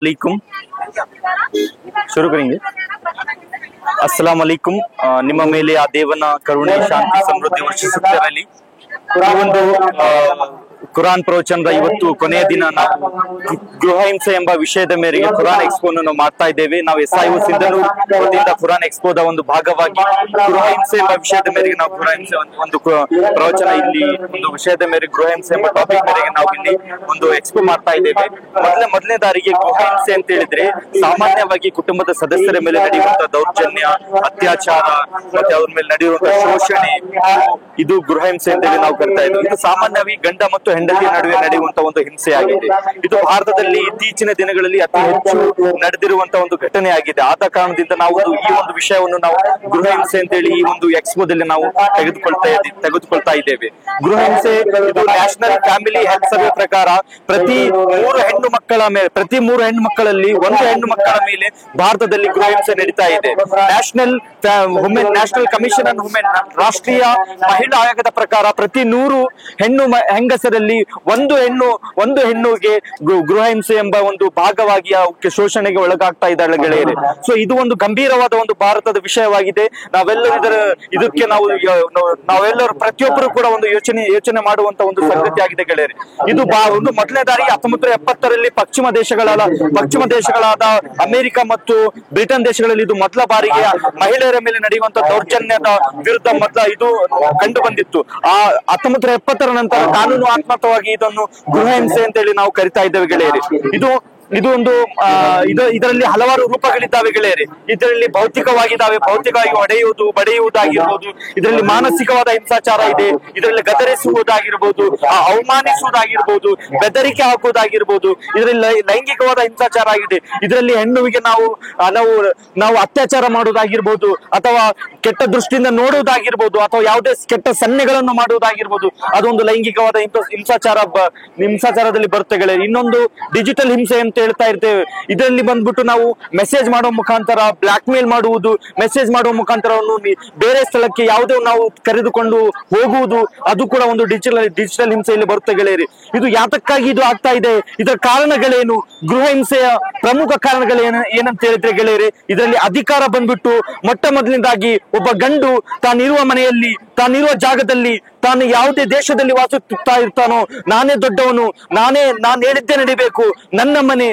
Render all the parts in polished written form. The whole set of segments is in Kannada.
वालेकुम शुरू करेंगे। अस्सलाम वालेकुम। ನಿಮ್ಮ ಮೇಲೆ ಆ ದೇವನ ಕರುಣೆ ಶಾಂತಿ ಸಮೃದ್ಧಿ ವರ್ಷಿಸುತ್ತಿರಲಿ। ಈ ಒಂದು ಕುರಾನ್ ಪ್ರವಚನದ ಇವತ್ತು ಕೊನೆಯ ದಿನ ನಾವು ಗೃಹ ಹಿಂಸೆ ಎಂಬ ವಿಷಯದ ಮೇರೆಗೆ ಕುರಾನ್ ಎಕ್ಸ್ಪೋ ನಾವು ಮಾಡ್ತಾ ಇದ್ದೇವೆ। ನಾವು SIO ಸಿಂಧನೂರ್ ವತಿಯಿಂದ ಕುರಾನ್ ಎಕ್ಸ್ಪೋದ ಒಂದು ಭಾಗವಾಗಿ ಗೃಹ ಹಿಂಸೆ ಎಂಬ ವಿಷಯದ ಮೇರೆಗೆ ನಾವು ಗೃಹ ಹಿಂಸೆ ಒಂದು ಪ್ರವಚನ ಇಲ್ಲಿ ಒಂದು ವಿಷಯದ ಮೇರೆಗೆ ಗೃಹ ಹಿಂಸೆ ಎಂಬ ಟಾಪಿಕ್ ಮೇರೆಗೆ ನಾವು ಇಲ್ಲಿ ಒಂದು ಎಕ್ಸ್ಪೋ ಮಾಡ್ತಾ ಇದ್ದೇವೆ। ಮೊದಲನೇ ದಾರಿಗೆ ಗೃಹ ಹಿಂಸೆ ಅಂತ ಹೇಳಿದ್ರೆ ಸಾಮಾನ್ಯವಾಗಿ ಕುಟುಂಬದ ಸದಸ್ಯರ ಮೇಲೆ ನಡೆಯುವಂತಹ ದೌರ್ಜನ್ಯ, ಅತ್ಯಾಚಾರ ಮತ್ತೆ ಅವ್ರ ಮೇಲೆ ನಡೆಯುವಂತಹ ಶೋಷಣೆ, ಇದು ಗೃಹ ಹಿಂಸೆ ಅಂತ ಹೇಳಿ ನಾವು ಕರಿತಾ ಇದ್ದೇವೆ। ಇದು ಸಾಮಾನ್ಯವಾಗಿ ಗಂಡ ಮತ್ತು ಹೆಂಡತಿಯ ನಡುವೆ ನಡೆಯುವಂತಹ ಒಂದು ಹಿಂಸೆಯಾಗಿದೆ। ಇದು ಭಾರತದಲ್ಲಿ ಇತ್ತೀಚಿನ ದಿನಗಳಲ್ಲಿ ಅತಿ ಹೆಚ್ಚು ನಡೆದಿರುವಂತಹ ಒಂದು ಘಟನೆ ಆಗಿದೆ। ಆದ ಕಾರಣದಿಂದ ನಾವು ಈ ಒಂದು ವಿಷಯವನ್ನು ನಾವು ಗೃಹ ಹಿಂಸೆ ಅಂತ ಹೇಳಿ ಈ ಒಂದು ಎಕ್ಸ್ಪೋದಲ್ಲಿ ನಾವು ತೆಗೆದುಕೊಳ್ತಾ ಇದ್ದೇವೆ। ಗೃಹ ಹಿಂಸೆ ಇದು ನ್ಯಾಷನಲ್ ಫ್ಯಾಮಿಲಿ ಹೆಲ್ತ್ ಸರ್ವೆ ಪ್ರಕಾರ ಪ್ರತಿ ಮೂರು ಹೆಣ್ಣು ಮಕ್ಕಳಲ್ಲಿ ಒಂದು ಹೆಣ್ಣು ಮಕ್ಕಳ ಮೇಲೆ ಭಾರತದಲ್ಲಿ ಗೃಹ ಹಿಂಸೆ ನಡೀತಾ ಇದೆ। ನ್ಯಾಷನಲ್ ಕಮಿಷನ್ ಆನ್ ವುಮೆನ್, ರಾಷ್ಟ್ರೀಯ ಮಹಿಳಾ ಆಯೋಗದ ಪ್ರಕಾರ ಪ್ರತಿ 100 ಹೆಂಗಸರಲ್ಲಿ ಒಂದು ಹೆಣ್ಣುಗೆ ಗೃಹ ಹಿಂಸೆ ಎಂಬ ಒಂದು ಭಾಗವಾಗಿ ಶೋಷಣೆಗೆ ಒಳಗಾಗ್ತಾ ಇದ್ದಾಳೆ ಗೆಳೆಯರೆ। ಸೊ ಇದು ಒಂದು ಗಂಭೀರವಾದ ಒಂದು ಭಾರತದ ವಿಷಯವಾಗಿದೆ। ನಾವೆಲ್ಲರೂ ಇದಕ್ಕೆ ನಾವೆಲ್ಲರೂ ಪ್ರತಿಯೊಬ್ಬರು ಕೂಡ ಒಂದು ಯೋಚನೆ ಮಾಡುವಂತ ಒಂದು ಸಂಗತಿ ಆಗಿದೆ ಗೆಳೆಯರೆ। ಇದು ಒಂದು ಮೊದಲನೇ ದಾರಿ 1970ರಲ್ಲಿ ಪಶ್ಚಿಮ ದೇಶಗಳಾದ ಅಮೆರಿಕ ಮತ್ತು ಬ್ರಿಟನ್ ದೇಶಗಳಲ್ಲಿ ಇದು ಮೊದಲ ಬಾರಿಗೆ ಮಹಿಳೆಯರ ಮೇಲೆ ನಡೆಯುವಂತ ದೌರ್ಜನ್ಯದ ವಿರುದ್ಧ ಇದು ಕಂಡು ಬಂದಿತ್ತು। ಆ 1970ರ ನಂತರ ಕಾನೂನಾತ್ಮಕವಾಗಿ ಇದನ್ನು ಗೃಹ ಹಿಂಸೆ ಅಂತ ಹೇಳಿ ನಾವು ಕರಿತಾ ಇದ್ದೇವೆ ಗೆಳೆಯರಿ। ಇದರಲ್ಲಿ ಹಲವಾರು ರೂಪಗಳಿದ್ದಾವೆ ಗೆಳೆಯರಿ। ಇದರಲ್ಲಿ ಭೌತಿಕವಾಗಿ ಬಡಿಯುವುದಾಗಿರ್ಬೋದು, ಇದರಲ್ಲಿ ಮಾನಸಿಕವಾದ ಹಿಂಸಾಚಾರ ಇದೆ, ಇದರಲ್ಲಿ ಗದರಿಸುವುದಾಗಿರ್ಬೋದು, ಅವಮಾನಿಸುವುದಾಗಿರ್ಬೋದು, ಬೆದರಿಕೆ ಹಾಕುವುದಾಗಿರ್ಬೋದು, ಇದರಲ್ಲಿ ಲೈಂಗಿಕವಾದ ಹಿಂಸಾಚಾರ ಆಗಿದೆ, ಇದರಲ್ಲಿ ಹೆಣ್ಣುವಿಗೆ ನಾವು ಅತ್ಯಾಚಾರ ಮಾಡುವುದಾಗಿರ್ಬೋದು, ಅಥವಾ ಕೆಟ್ಟ ದೃಷ್ಟಿಯಿಂದ ನೋಡುವುದಾಗಿರ್ಬೋದು, ಅಥವಾ ಯಾವುದೇ ಕೆಟ್ಟ ಸನ್ನೆಗಳನ್ನು ಮಾಡುವುದಾಗಿರ್ಬೋದು, ಅದೊಂದು ಲೈಂಗಿಕವಾದ ಹಿಂಸಾಚಾರದಲ್ಲಿ ಬರುತ್ತೆ ಗೆಳೆಯರಿ। ಇನ್ನೊಂದು ಡಿಜಿಟಲ್ ಹಿಂಸೆ ಅಂತ ಹೇಳ್ತಾ ಇರ್ತೇವೆ। ಇದರಲ್ಲಿ ಬಂದ್ಬಿಟ್ಟು ನಾವು ಮೆಸೇಜ್ ಮಾಡುವ ಮುಖಾಂತರ ಬ್ಲಾಕ್ ಮೇಲ್ ಮಾಡುವುದು, ಮೆಸೇಜ್ ಮಾಡುವ ಮುಖಾಂತರ ಬೇರೆ ಸ್ಥಳಕ್ಕೆ ಯಾವುದೇ ನಾವು ಕರೆದುಕೊಂಡು ಹೋಗುವುದು, ಅದು ಕೂಡ ಒಂದು ಡಿಜಿಟಲ್ ಹಿಂಸೆಯಲ್ಲಿ ಬರುತ್ತೆ ಗೆಳೆಯರಿ। ಇದು ಯಾತಕ್ಕಾಗಿ ಇದು ಆಗ್ತಾ ಇದೆ, ಇದರ ಕಾರಣಗಳೇನು, ಗೃಹ ಹಿಂಸೆಯ ಪ್ರಮುಖ ಏನಂತ ಹೇಳಿದ್ರೆ ಗೆಳೆಯರಿ, ಇದರಲ್ಲಿ ಅಧಿಕಾರ ಬಂದ್ಬಿಟ್ಟು ಮೊಟ್ಟ ಮೊದಲನೇದಾಗಿ ಒಬ್ಬ ಗಂಡು ತಾನಿರುವ ಮನೆಯಲ್ಲಿ, ತಾನಿರುವ ಜಾಗದಲ್ಲಿ, ತಾನು ಯಾವುದೇ ದೇಶದಲ್ಲಿ ವಾಸಿಸುತ್ತಾ ಇರ್ತಾನೋ, ನಾನೇ ದೊಡ್ಡವನು, ನಾನು ಹೇಳಿದ್ದೇ ನಡಿಬೇಕು, ನನ್ನ ಮನೆ,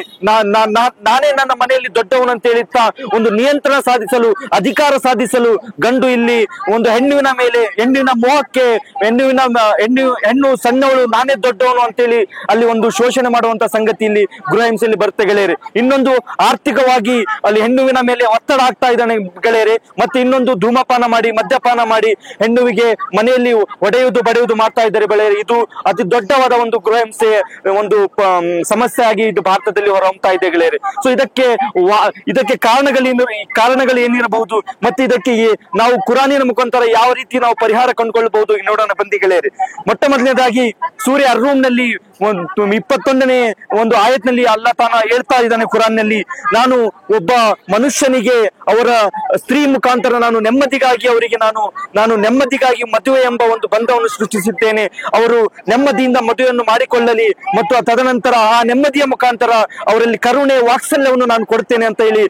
ನಾನೇ ನನ್ನ ಮನೆಯಲ್ಲಿ ದೊಡ್ಡವನು ಅಂತ ಹೇಳುತ್ತಾ ಒಂದು ನಿಯಂತ್ರಣ ಸಾಧಿಸಲು, ಅಧಿಕಾರ ಸಾಧಿಸಲು ಗಂಡು ಇಲ್ಲಿ ಒಂದು ಹೆಣ್ಣಿನ ಮೋಹಕ್ಕೆ ಹೆಣ್ಣು ಸಣ್ಣವಳು, ನಾನೇ ದೊಡ್ಡವನು ಅಂತೇಳಿ ಅಲ್ಲಿ ಒಂದು ಶೋಷಣೆ ಮಾಡುವಂತ ಸಂಗತಿ ಇಲ್ಲಿ ಗೃಹ ಹಿಂಸೆಯಲ್ಲಿ ಬರುತ್ತೆ ಗೆಳೆಯರೆ। ಇನ್ನೊಂದು ಆರ್ಥಿಕವಾಗಿ ಅಲ್ಲಿ ಹೆಣ್ಣುವಿನ ಮೇಲೆ ಒತ್ತಡ ಆಗ್ತಾ ಇದ್ದಾನೆ ಗೆಳೆಯರೆ। ಮತ್ತೆ ಇನ್ನೊಂದು ಧೂಮಪಾನ ಮಾಡಿ, ಮದ್ಯಪಾನ ಮಾಡಿ ಹೆಣ್ಣುವಿಗೆ ಮನೆಯಲ್ಲಿ ಬಡಿಯುವುದು ಮಾಡ್ತಾ ಇದ್ದಾರೆ ಗೆಳೆಯರೆ। ಇದು ಅತಿ ದೊಡ್ಡವಾದ ಒಂದು ಗೃಹ ಹಿಂಸೆ ಒಂದು ಸಮಸ್ಯೆ ಆಗಿ ಇದು ಭಾರತದಲ್ಲಿ ಹೊರಹೊಮ್ತಾ ಇದೆ ಗೆಳೆಯರೆ। ಸೊ ಇದಕ್ಕೆ ಕಾರಣಗಳು ಏನಿರಬಹುದು, ಮತ್ತೆ ಇದಕ್ಕೆ ನಾವು ಕುರಾನಿನ ಮುಖಾಂತರ ಯಾವ ರೀತಿ ನಾವು ಪರಿಹಾರ ಕಂಡುಕೊಳ್ಳಬಹುದು ನೋಡೋಣ ಬನ್ನಿ ಗೆಳೆಯರೆ। ಮೊಟ್ಟ ಮೊದಲನೇದಾಗಿ ಸೂರ್ಯ ಅರ್-ರೂಮ್ ನಲ್ಲಿ 21ನೇ ಒಂದು ಆಯತ್ನಲ್ಲಿ ಅಲ್ಲಾಹ್ ತಾನ ಹೇಳ್ತಾ ಇದ್ದಾನೆ ಕುರಾನ್ನಲ್ಲಿ, ನಾನು ಒಬ್ಬ ಮನುಷ್ಯನಿಗೆ ಅವರ ಸ್ತ್ರೀ ಮುಖಾಂತರ ನಾನು ನೆಮ್ಮದಿಗಾಗಿ ಮದುವೆ ಎಂಬ ಒಂದು ಬಂಧವನ್ನು ಸೃಷ್ಟಿಸಿದ್ದೇನೆ, ಅವರು ನೆಮ್ಮದಿಯಿಂದ ಮದುವೆಯನ್ನು ಮಾಡಿಕೊಳ್ಳಲಿ, ಮತ್ತು ತದನಂತರ ಆ ನೆಮ್ಮದಿಯ ಮುಖಾಂತರ ಅವರಲ್ಲಿ ಕರುಣೆ, ವಾತ್ಸಲ್ಯವನ್ನು ನಾನು ಕೊಡ್ತೇನೆ ಅಂತ ಹೇಳಿ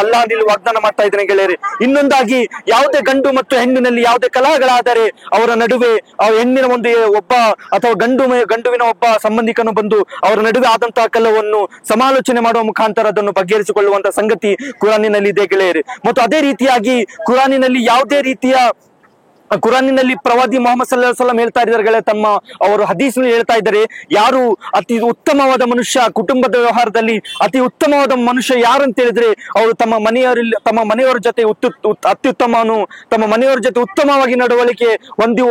ಅಲ್ಲಾಹ್ ವಾಗ್ದಾನ ಮಾಡ್ತಾ ಇದ್ದೇನೆ ಗೆಳೆಯರೆ। ಇನ್ನೊಂದಾಗಿ ಯಾವುದೇ ಗಂಡು ಮತ್ತು ಹೆಣ್ಣಿನಲ್ಲಿ ಯಾವುದೇ ಕಲಹಗಳಾದರೆ ಅವರ ನಡುವೆ ಹೆಣ್ಣಿನ ಒಂದು ಒಬ್ಬ ಅಥವಾ ಗಂಡುವಿನ ಒಬ್ಬ ಸಂಬಂಧಿಕನು ಬಂದು ಅವರ ನಡುವೆ ಆದಂತಹ ಕಲಹವನ್ನು ಸಮಾಲೋಚನೆ ಮಾಡುವ ಮುಖಾಂತರ ಅದನ್ನು ಬಗೆಹರಿಸಿಕೊಳ್ಳುವಂತಹ ಸಂಗತಿ ಕುರಾನಿನಲ್ಲಿ ಇದೆ ಗೆಳೆಯರೆ। ಮತ್ತು ಅದೇ ರೀತಿಯಾಗಿ ಕುರಾನಿನಲ್ಲಿ ಪ್ರವಾದಿ ಮೊಹಮ್ಮದ್ ಸಲ್ಲಲ್ಲಾಹು ಅಲೈಹಿ ವಸಲ್ಲಂ ಹೇಳ್ತಾ ಇದ್ದಾರೆ ಅವರು ಹದೀಸ್ನಲ್ಲಿ ಹೇಳ್ತಾ ಇದ್ದಾರೆ, ಯಾರು ಅತಿ ಉತ್ತಮವಾದ ಮನುಷ್ಯ, ಕುಟುಂಬದ ವ್ಯವಹಾರದಲ್ಲಿ ಅತಿ ಉತ್ತಮವಾದ ಮನುಷ್ಯ ಯಾರು ಅಂತ ಹೇಳಿದ್ರೆ ಅವರು ತಮ್ಮ ಮನೆಯವರ ಜೊತೆ ಅತ್ಯುತ್ತಮನು, ತಮ್ಮ ಮನೆಯವರ ಜೊತೆ ಉತ್ತಮವಾಗಿ ನಡವಳಿಕೆ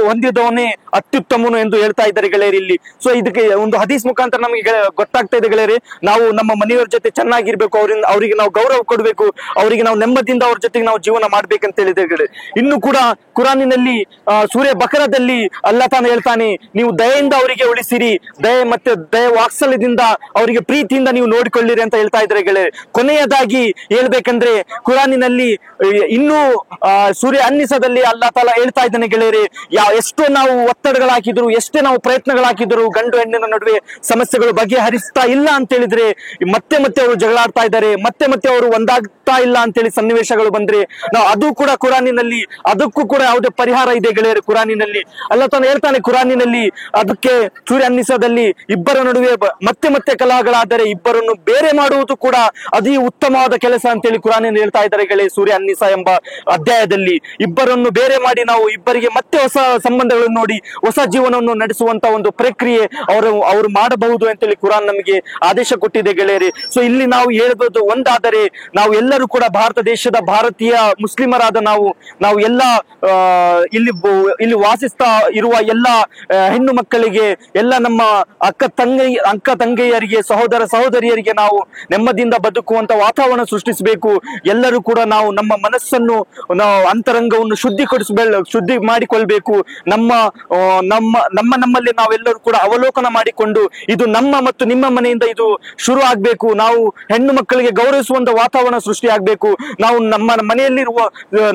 ಹೊಂದಿದವನೇ ಅತ್ಯುತ್ತಮನು ಎಂದು ಹೇಳ್ತಾ ಇದ್ದಾರೆ ಗೆಳೆಯರಿ ಇಲ್ಲಿ। ಸೊ ಇದಕ್ಕೆ ಒಂದು ಹದೀಸ್ ಮುಖಾಂತರ ನಮಗೆ ಗೊತ್ತಾಗ್ತಾ ಇದೆ ಗೆಳೆಯರಿ, ನಾವು ನಮ್ಮ ಮನೆಯವರ ಜೊತೆ ಚೆನ್ನಾಗಿರ್ಬೇಕು, ಅವರಿಗೆ ನಾವು ಗೌರವ ಕೊಡಬೇಕು, ಅವರಿಗೆ ನಾವು ನೆಮ್ಮದಿಯಿಂದ ಅವ್ರ ಜೊತೆಗೆ ನಾವು ಜೀವನ ಮಾಡ್ಬೇಕಂತ ಹೇಳಿದ್ರೆ ಗೆಳೆಯರಿ। ಇನ್ನು ಕೂಡ ಕುರಾನಿನಲ್ಲಿ ಸೂರ್ಯನಲ್ಲಿ ಸೂರ್ಯ ಬಕರದಲ್ಲಿ ಅಲ್ಲಾ ತಾನು ಹೇಳ್ತಾನೆ, ನೀವು ದಯೆಯಿಂದ ಅವರಿಗೆ ಉಳಿಸಿರಿ, ದಯ ವಾತ್ಸಲ್ಯದಿಂದ ಅವರಿಗೆ ಪ್ರೀತಿಯಿಂದ ನೀವು ನೋಡಿಕೊಳ್ಳಿರಿ ಅಂತ ಹೇಳ್ತಾ ಇದ್ದಾರೆ ಗೆಳೆಯರೆ. ಕೊನೆಯದಾಗಿ ಹೇಳ್ಬೇಕಂದ್ರೆ ಕುರಾನಿನಲ್ಲಿ ಇನ್ನೂ ಸೂರ್ಯ ಅನ್ನಿಸದಲ್ಲಿ ಅಲ್ಲಾ ತಾಲ ಹೇಳ್ತಾ ಇದ್ದಾನೆ ಗೆಳೆಯರೆ, ಎಷ್ಟೋ ನಾವು ಒತ್ತಡಗಳಾಕಿದ್ರು, ಎಷ್ಟೇ ನಾವು ಪ್ರಯತ್ನಗಳಾಕಿದ್ರು ಗಂಡು ಹೆಣ್ಣಿನ ನಡುವೆ ಸಮಸ್ಯೆಗಳು ಬಗೆಹರಿಸ್ತಾ ಇಲ್ಲ ಅಂತ ಹೇಳಿದ್ರೆ ಮತ್ತೆ ಅವರು ಜಗಳಾಡ್ತಾ ಇದ್ದಾರೆ, ಮತ್ತೆ ಅವರು ಒಂದಾಗ್ತಾ ಇಲ್ಲ ಅಂತೇಳಿ ಸನ್ನಿವೇಶಗಳು ಬಂದ್ರೆ ನಾವು ಅದು ಕೂಡ ಕುರಾನಿನಲ್ಲಿ ಅದಕ್ಕೂ ಕೂಡ ಯಾವುದೇ ಪರಿಹಾರ ಇದೆ ಗೆಳೆಯರು. ಕುರಾನಿನಲ್ಲಿ ಅಲ್ಲಾ ತಾನು ಹೇಳ್ತಾನೆ, ಕುರಾನಿನಲ್ಲಿ ಅದಕ್ಕೆ ಸೂರ್ಯ ಅನ್ನಿಸದಲ್ಲಿ ಇಬ್ಬರ ನಡುವೆ ಮತ್ತೆ ಕಲಹಗಳಾದರೆ ಇಬ್ಬರನ್ನು ಬೇರೆ ಮಾಡುವುದು ಕೂಡ ಅದೇ ಉತ್ತಮವಾದ ಕೆಲಸ ಅಂತೇಳಿ ಕುರಾನಿನಲ್ಲಿ ಹೇಳ್ತಾ ಇದ್ದಾರೆ ಗೆಳೆಯ. ಸೂರ್ಯ ಅನ್ನಿಸ ಎಂಬ ಅಧ್ಯಾಯದಲ್ಲಿ ಇಬ್ಬರನ್ನು ಬೇರೆ ಮಾಡಿ ನಾವು ಇಬ್ಬರಿಗೆ ಮತ್ತೆ ಹೊಸ ಸಂಬಂಧಗಳನ್ನು ನೋಡಿ ಹೊಸ ಜೀವನವನ್ನು ನಡೆಸುವಂತ ಒಂದು ಪ್ರಕ್ರಿಯೆ ಅವರು ಮಾಡಬಹುದು ಅಂತೇಳಿ ಕುರಾನ್ ನಮಗೆ ಆದೇಶ ಕೊಟ್ಟಿದೆ ಗೆಳೆಯರಿ. ಸೊ ಇಲ್ಲಿ ನಾವು ಹೇಳ್ಬೋದು, ಒಂದಾದರೆ ನಾವು ಎಲ್ಲರೂ ಕೂಡ ಭಾರತ ದೇಶದ ಭಾರತೀಯ ಮುಸ್ಲಿಮರಾದ ನಾವು ಎಲ್ಲ ಇಲ್ಲಿ ವಾಸಿಸ್ತಾ ಇರುವ ಎಲ್ಲ ಹೆಣ್ಣು ಮಕ್ಕಳಿಗೆ, ಎಲ್ಲ ನಮ್ಮ ಅಕ್ಕ ತಂಗಿಯರಿಗೆ, ಸಹೋದರಿಯರಿಗೆ ನಾವು ನೆಮ್ಮದಿಯಿಂದ ಬದುಕುವಂತ ವಾತಾವರಣ ಸೃಷ್ಟಿಸಬೇಕು. ಎಲ್ಲರೂ ಕೂಡ ನಾವು ನಮ್ಮ ಮನಸ್ಸನ್ನು ಅಂತರಂಗವನ್ನು ಶುದ್ಧಿ ಮಾಡಿಕೊಳ್ಬೇಕು. ನಮ್ಮಲ್ಲಿ ನಾವೆಲ್ಲರೂ ಕೂಡ ಅವಲೋಕನ ಮಾಡಿಕೊಂಡು ಇದು ನಮ್ಮ ಮತ್ತು ನಿಮ್ಮ ಮನೆಯಿಂದ ಇದು ಶುರು ಆಗ್ಬೇಕು. ನಾವು ಹೆಣ್ಣು ಮಕ್ಕಳಿಗೆ ಗೌರವಿಸುವಂತ ವಾತಾವರಣ ಸೃಷ್ಟಿ ಆಗ್ಬೇಕು. ನಾವು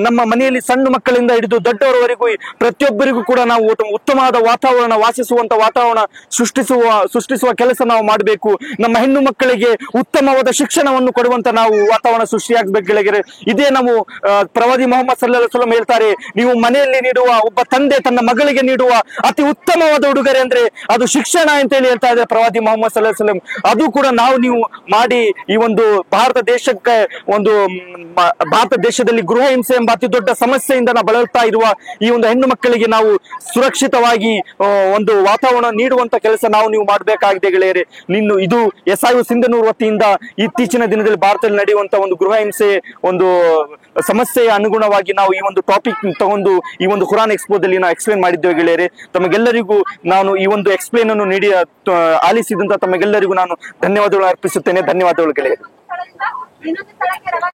ನಮ್ಮ ಮನೆಯಲ್ಲಿ ಸಣ್ಣ ಮಕ್ಕಳಿಂದ ಹಿಡಿದು ದೊಡ್ಡವರವರೆಗೂ ಪ್ರತಿಯೊಬ್ಬರಿಗೂ ಕೂಡ ನಾವು ಉತ್ತಮವಾದ ವಾತಾವರಣ, ವಾಸಿಸುವಂತ ವಾತಾವರಣ ಸೃಷ್ಟಿಸುವ ಕೆಲಸ ನಾವು ಮಾಡಬೇಕು. ನಮ್ಮ ಹೆಣ್ಣು ಮಕ್ಕಳಿಗೆ ಉತ್ತಮವಾದ ಶಿಕ್ಷಣವನ್ನು ಕೊಡುವಂತ ನಾವು ವಾತಾವರಣ ಸೃಷ್ಟಿಯಾಗಬೇಕು ಗೆಳೆಯರೆ. ಇದೇ ನಾವು ಪ್ರವಾದಿ ಮೊಹಮ್ಮದ್ ಸಲ್ಲಲ್ಲಾಹು ಅಲೈಹಿ ವಸಲ್ಲಂ ಹೇಳ್ತಾರೆ, ನೀವು ಮನೆಯಲ್ಲಿ ನೀಡುವ, ಒಬ್ಬ ತಂದೆ ತನ್ನ ಮಗಳಿಗೆ ನೀಡುವ ಅತಿ ಉತ್ತಮವಾದ ಉಡುಗೊರೆ ಅಂದ್ರೆ ಅದು ಶಿಕ್ಷಣ ಅಂತ ಹೇಳಿ ಹೇಳ್ತಾ ಇದ್ದಾರೆ ಪ್ರವಾದಿ ಮೊಹಮ್ಮದ್ ಸಲ್ಲಲ್ಲಾಹು ಅಲೈಹಿ ವಸಲ್ಲಂ. ಅದು ಕೂಡ ನೀವು ಮಾಡಿ ಈ ಒಂದು ಭಾರತ ದೇಶದಲ್ಲಿ ಗೃಹ ಹಿಂಸೆ ಎಂಬ ಅತಿ ದೊಡ್ಡ ಸಮಸ್ಯೆಯಿಂದ ನಾವು ಬಳಲ್ತಾ ಇರುವ ಈ ಒಂದು ಹೆಣ್ಣು ಮಕ್ಕಳಿಗೆ ನಾವು ಸುರಕ್ಷಿತವಾಗಿ ಒಂದು ವಾತಾವರಣ ನೀಡುವಂತ ಕೆಲಸ ನೀವು ಮಾಡಬೇಕಾಗಿದೆ ಗೆಳೆಯರೆ. ಇದು SIU ಸಿಂಧನೂರು ವತಿಯಿಂದ ಇತ್ತೀಚಿನ ದಿನದಲ್ಲಿ ಭಾರತದಲ್ಲಿ ನಡೆಯುವಂತ ಒಂದು ಗೃಹ ಹಿಂಸೆ ಒಂದು ಸಮಸ್ಯೆಯ ಅನುಗುಣವಾಗಿ ನಾವು ಈ ಒಂದು ಟಾಪಿಕ್ ತಗೊಂಡು ಈ ಒಂದು ಕುರಾನ್ ಎಕ್ಸ್ಪೋದಲ್ಲಿ ನಾವು ಎಕ್ಸ್ಪ್ಲೇನ್ ಮಾಡಿದ್ದೇವೆ ಗೆಳೆಯರೆ. ತಮಗೆಲ್ಲರಿಗೂ ನಾನು ಈ ಒಂದು ಎಕ್ಸ್ಪ್ಲೇನ್ ಅನ್ನು ನೀಡಿ ಆಲಿಸಿದಂತ ತಮಗೆಲ್ಲರಿಗೂ ನಾನು ಧನ್ಯವಾದಗಳು ಅರ್ಪಿಸುತ್ತೇನೆ. ಧನ್ಯವಾದಗಳು ಗೆಳೆಯರೆ.